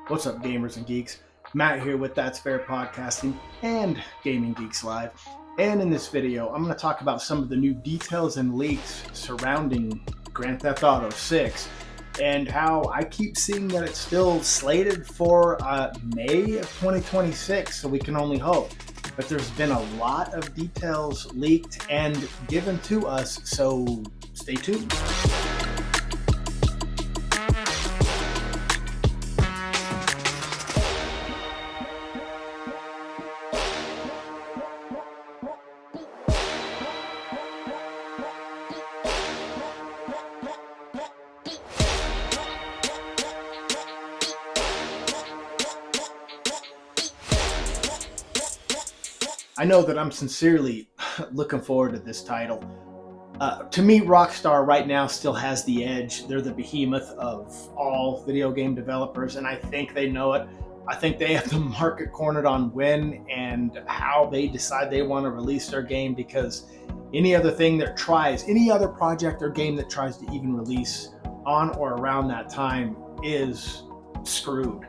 What's up, gamers and geeks? Matt here with That's Fair Podcasting and Gaming Geeks Live. And in this video, I'm going to talk about some of the new details and leaks surrounding Grand Theft Auto 6 and how I keep seeing that it's still slated for May of 2026, so we can only hope. But there's been a lot of details leaked and given to us, so stay tuned. I know that I'm sincerely looking forward to this title. To me, Rockstar right now still has the edge. They're the behemoth of all video game developers, and I think they know it. I think they have the market cornered on when and how they decide they want to release their game, because any other project or game that tries to even release on or around that time is screwed.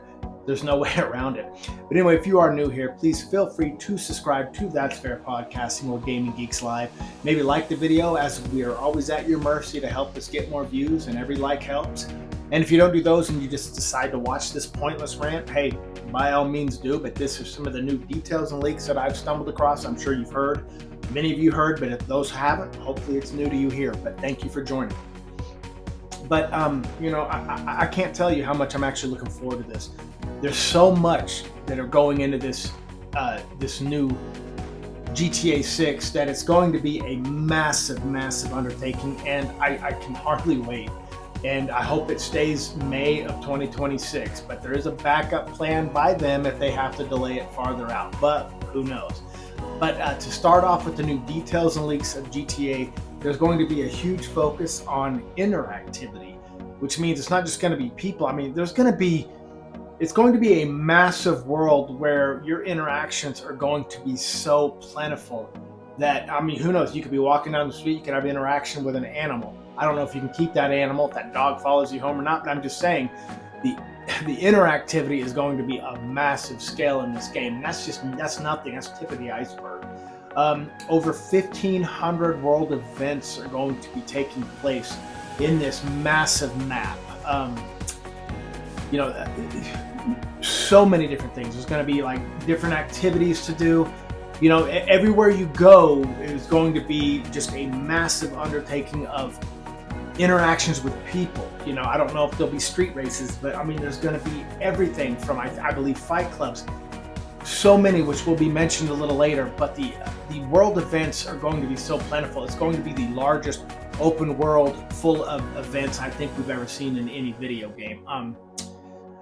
There's no way around it. But anyway, if you are new here, please feel free to subscribe to That's Fair Podcasting or Gaming Geeks Live. Maybe like the video, as we are always at your mercy to help us get more views, and every like helps. And if you don't do those and you just decide to watch this pointless rant, hey, by all means do. But this is some of the new details and leaks that I've stumbled across. I'm sure you've heard. Many of you heard, but if those haven't, hopefully it's new to you here. But thank you for joining. But, I can't tell you how much I'm actually looking forward to this. There's so much that are going into this new GTA 6 that it's going to be a massive, massive undertaking, and I can hardly wait. And I hope it stays May of 2026. But there is a backup plan by them if they have to delay it farther out. But who knows? But to start off with the new details and leaks of GTA, there's going to be a huge focus on interactivity, which means it's not just going to be people. I mean, it's going to be a massive world where your interactions are going to be so plentiful that, I mean, who knows? You could be walking down the street, you could have interaction with an animal. I don't know if you can keep that animal, if that dog follows you home or not, but I'm just saying the interactivity is going to be a massive scale in this game. And that's nothing. That's tip of the iceberg. Over 1,500 world events are going to be taking place in this massive map. So many different things. There's going to be like different activities to do. Everywhere you go is going to be just a massive undertaking of interactions with people. I don't know if there'll be street races, but I mean, there's going to be everything from, I believe, fight clubs. So many, which will be mentioned a little later, but the world events are going to be so plentiful. It's going to be the largest open world full of events I think we've ever seen in any video game.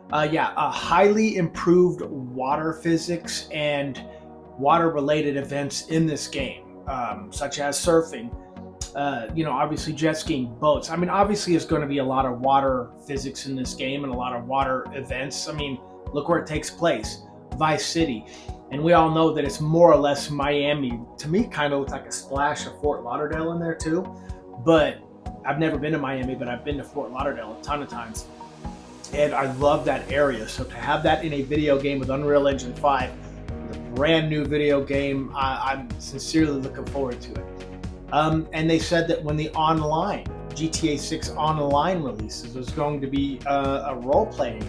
Highly improved water physics and water-related events in this game, such as surfing, obviously jet skiing, boats. I mean, obviously there's going to be a lot of water physics in this game and a lot of water events. I mean, look where it takes place. Vice City, and we all know that it's more or less Miami. To me, kind of looks like a splash of Fort Lauderdale in there too, but I've never been to Miami, but I've been to Fort Lauderdale a ton of times, and I love that area. So to have that in a video game with Unreal Engine 5, a brand new video game, I'm sincerely looking forward to it. And they said that when the GTA 6 online releases, there's going to be a role-playing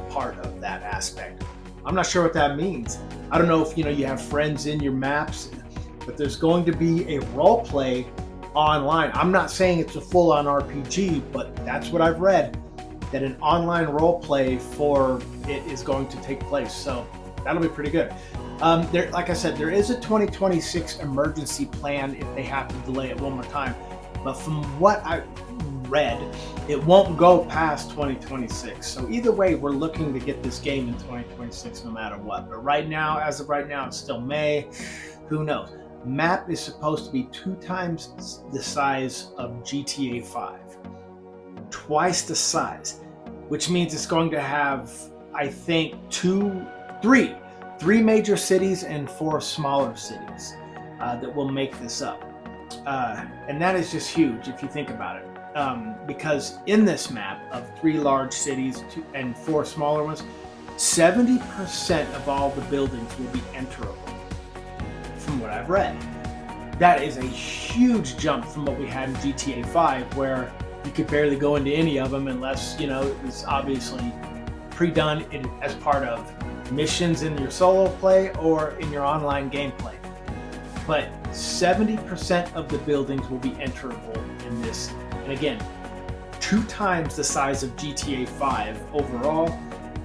part of that aspect. I'm not sure what that means. I don't know if you have friends in your maps, but there's going to be a role play online. I'm not saying it's a full-on RPG, but that's what I've read, that an online role play for it is going to take place. So that'll be pretty good. Like I said, there is a 2026 emergency plan if they have to delay it one more time. But from what I read, it won't go past 2026. So either way, we're looking to get this game in 2026 no matter what. But as of right now, it's still May. Who knows? Map is supposed to be 2 times the size of GTA 5. Twice the size. Which means it's going to have, I think, three major cities and 4 smaller cities that will make this up. And that is just huge if you think about it. Because in this map of 3 large cities and 4 smaller ones, 70% of all the buildings will be enterable, from what I've read. That is a huge jump from what we had in GTA 5, where you could barely go into any of them unless, it was obviously pre-done as part of missions in your solo play or in your online gameplay. But 70% of the buildings will be enterable in this. And again, 2 times the size of GTA 5 overall.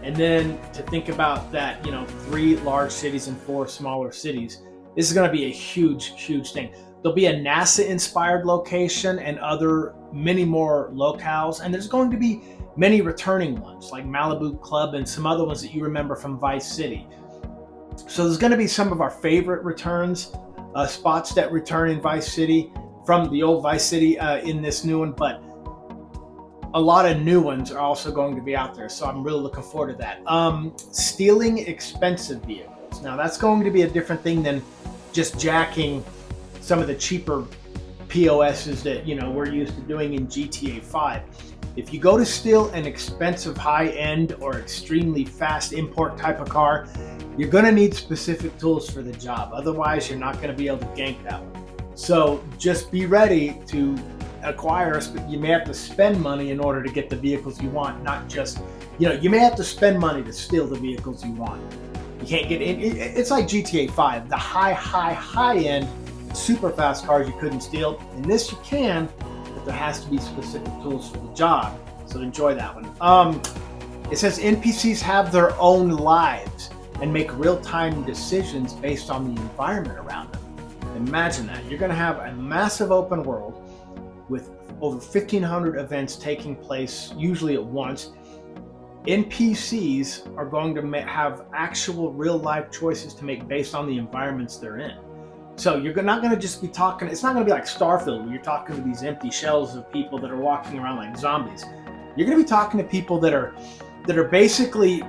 And then to think about that, 3 large cities and 4 smaller cities, this is going to be a huge, huge thing. There'll be a NASA-inspired location and many more locales. And there's going to be many returning ones like Malibu Club and some other ones that you remember from Vice City. So there's going to be some of our favorite returns, spots that return in Vice City from the old Vice City in this new one, but a lot of new ones are also going to be out there. So I'm really looking forward to that. Stealing expensive vehicles. Now that's going to be a different thing than just jacking some of the cheaper POSs that we're used to doing in GTA 5. If you go to steal an expensive high-end or extremely fast import type of car, you're going to need specific tools for the job. Otherwise, you're not going to be able to gank that one. So just be ready to acquire. You may have to spend money in order to get the vehicles you want, not just, you may have to spend money to steal the vehicles you want. You can't get in. It's like GTA 5, the high-end super fast cars you couldn't steal. In this you can, but there has to be specific tools for the job. So enjoy that one. It says NPCs have their own lives and make real-time decisions based on the environment around them. Imagine that. You're going to have a massive open world with over 1,500 events taking place usually at once. NPCs are going to have actual real-life choices to make based on the environments they're in. So you're not going to just be talking, it's not going to be like Starfield where you're talking to these empty shells of people that are walking around like zombies. You're going to be talking to people that are basically,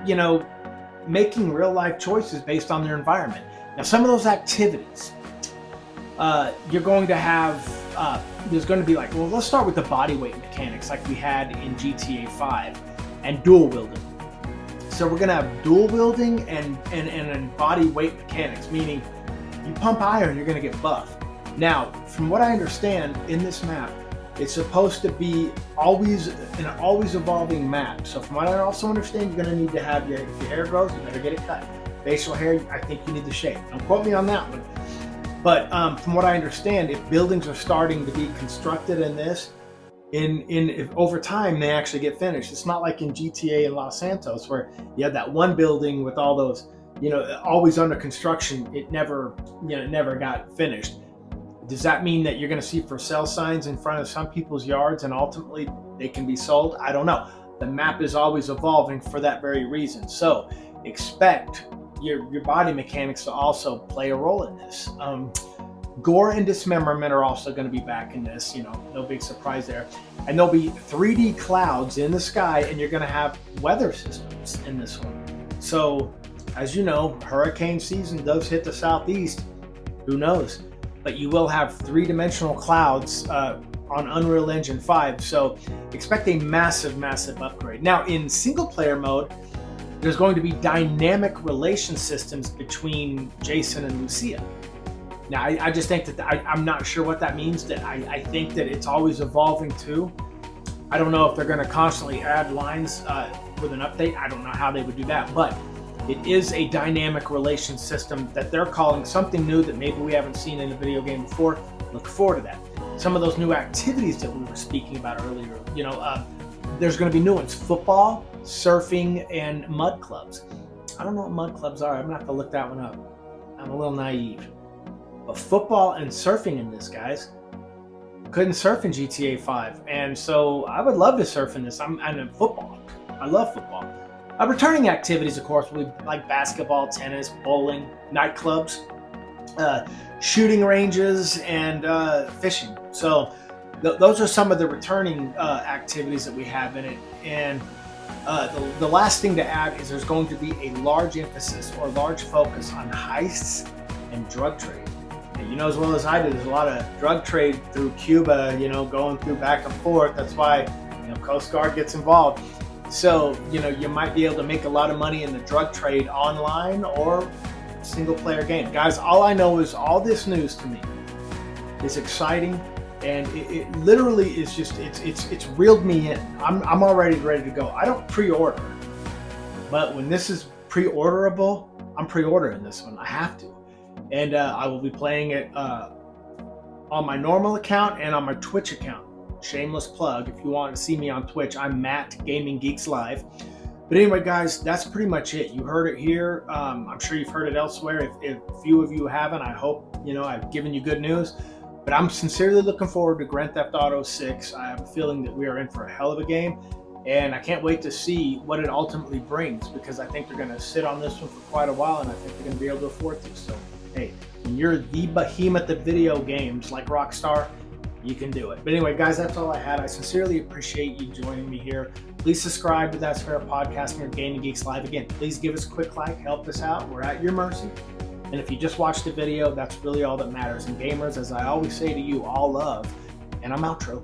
making real life choices based on their environment. Now, some of those activities, you're going to have, there's going to be like, well, let's start with the body weight mechanics like we had in GTA 5 and dual wielding. So we're going to have dual wielding and body weight mechanics, meaning you pump iron, you're going to get buff. Now, from what I understand in this map, it's supposed to be always an always evolving map. So from what I also understand, you're going to need to have if your hair grows, you better get it cut. Facial hair, I think you need to shave. Don't quote me on that one. But from what I understand, if buildings are starting to be constructed in this, if over time they actually get finished. It's not like in GTA and Los Santos where you had that one building with all those, always under construction. It never got finished. Does that mean that you're going to see for sale signs in front of some people's yards and ultimately they can be sold? I don't know. The map is always evolving for that very reason. So expect your body mechanics to also play a role in this. Gore and dismemberment are also going to be back in this, no big surprise there. And there'll be 3D clouds in the sky and you're going to have weather systems in this one. So as you know, hurricane season does hit the southeast. Who knows? But you will have 3-dimensional clouds on Unreal Engine 5. So expect a massive, massive upgrade. Now in single player mode, there's going to be dynamic relation systems between Jason and Lucia. Now, I just think that I'm not sure what that means. That I think that it's always evolving too. I don't know if they're going to constantly add lines with an update. I don't know how they would do that, but it is a dynamic relation system that they're calling something new that maybe we haven't seen in a video game before. Look forward to that. Some of those new activities that we were speaking about earlier, there's going to be new ones: football, surfing, and mud clubs. I don't know what mud clubs are. I'm going to have to look that one up. I'm a little naive. But football and surfing in this, guys. Couldn't surf in GTA 5. And so I would love to surf in this. I'm in football. I love football. Returning activities, of course, will be like basketball, tennis, bowling, nightclubs, shooting ranges, and fishing. So those are some of the returning activities that we have in it. And the last thing to add is there's going to be a large emphasis or large focus on heists and drug trade. And you know as well as I do, there's a lot of drug trade through Cuba, going through back and forth. That's why Coast Guard gets involved. So, you might be able to make a lot of money in the drug trade online or single player game. Guys, all I know is all this news to me is exciting, and it literally is just, it's reeled me in. I'm already ready to go. I don't pre-order, but when this is pre-orderable, I'm pre-ordering this one. I have to. And I will be playing it on my normal account and on my Twitch account. Shameless plug. If you want to see me on Twitch, I'm Matt Gaming Geeks Live. But anyway, guys, that's pretty much it. You heard it here. I'm sure you've heard it elsewhere. If few of you haven't, I hope I've given you good news. But I'm sincerely looking forward to Grand Theft Auto 6. I have a feeling that we are in for a hell of a game, and I can't wait to see what it ultimately brings, because I think they're going to sit on this one for quite a while, and I think they're going to be able to afford to. So, hey, when you're the behemoth of video games like Rockstar, you can do it. But anyway, guys, that's all I had. I sincerely appreciate you joining me here. Please subscribe to That's Fair Podcast here at Gaming Geeks Live. Again, please give us a quick like, help us out. We're at your mercy. And if you just watched the video, that's really all that matters. And gamers, as I always say to you, all love. And I'm outro.